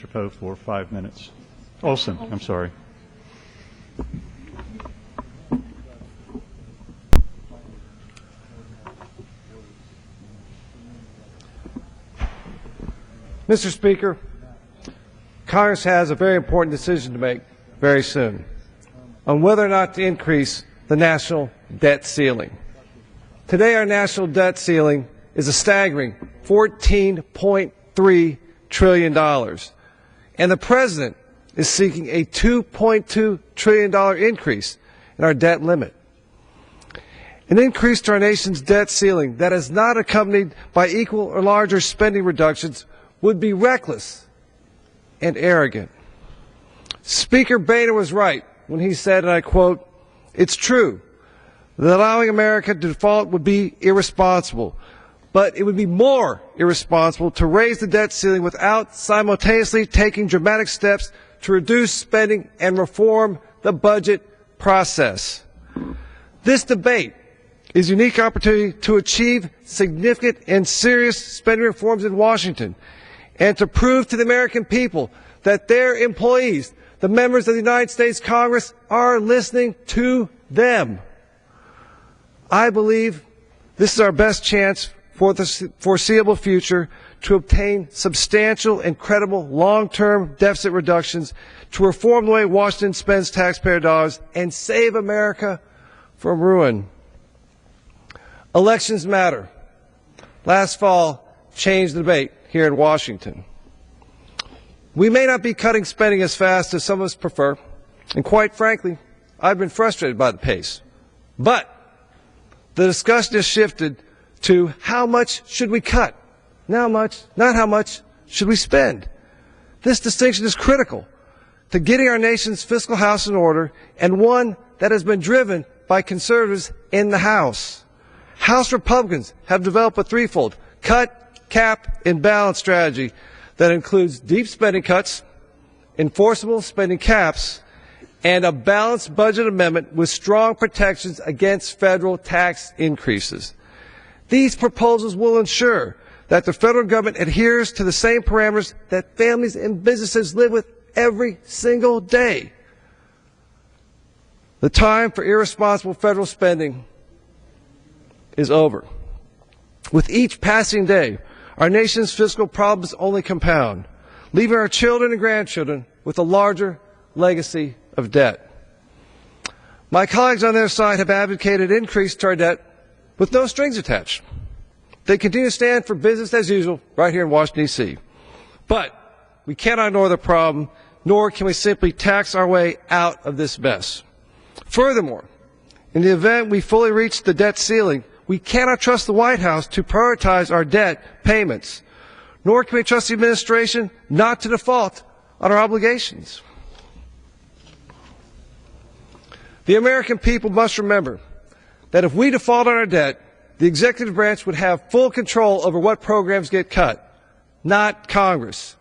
Mr. Poe for 5 minutes. Olson, I'm sorry. Mr. Speaker, Congress has a very important decision to make very soon on whether or not to increase the national debt ceiling. Today, our national debt ceiling is a staggering $14.3 trillion, and the President is seeking a $2.2 trillion increase in our debt limit. An increase to our nation's debt ceiling that is not accompanied by equal or larger spending reductions would be reckless and arrogant. Speaker Boehner was right when he said, and I quote, "It's true that allowing America to default would be irresponsible, but it would be more irresponsible to raise the debt ceiling without simultaneously taking dramatic steps to reduce spending and reform the budget process." This debate is a unique opportunity to achieve significant and serious spending reforms in Washington and to prove to the American people that their employees, the members of the United States Congress, are listening to them. I believe this is our best chance for the foreseeable future to obtain substantial and credible long-term deficit reductions, to reform the way Washington spends taxpayer dollars, and save America from ruin. Elections matter. Last fall changed the debate here in Washington. We may not be cutting spending as fast as some of us prefer, and quite frankly, I've been frustrated by the pace. But the discussion has shifted to how much should we cut, not how much should we spend. This distinction is critical to getting our nation's fiscal house in order, and one that has been driven by conservatives in the House. House Republicans have developed a threefold cut, cap, and balance strategy that includes deep spending cuts, enforceable spending caps, and a balanced budget amendment with strong protections against federal tax increases. These proposals will ensure that the federal government adheres to the same parameters that families and businesses live with every single day. The time for irresponsible federal spending is over. With each passing day, our nation's fiscal problems only compound, leaving our children and grandchildren with a larger legacy of debt. My colleagues on their side have advocated an increase to our debt with no strings attached. They continue to stand for business as usual right here in Washington, D.C. But we cannot ignore the problem, nor can we simply tax our way out of this mess. Furthermore, in the event we fully reach the debt ceiling, we cannot trust the White House to prioritize our debt payments, nor can we trust the administration not to default on our obligations. The American people must remember that if we default on our debt, the executive branch would have full control over what programs get cut, not Congress.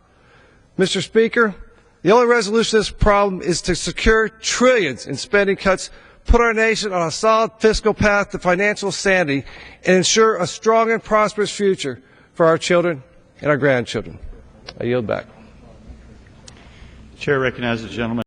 Mr. Speaker, the only resolution to this problem is to secure trillions in spending cuts, put our nation on a solid fiscal path to financial sanity, and ensure a strong and prosperous future for our children and our grandchildren. I yield back. The chair recognizes the gentleman.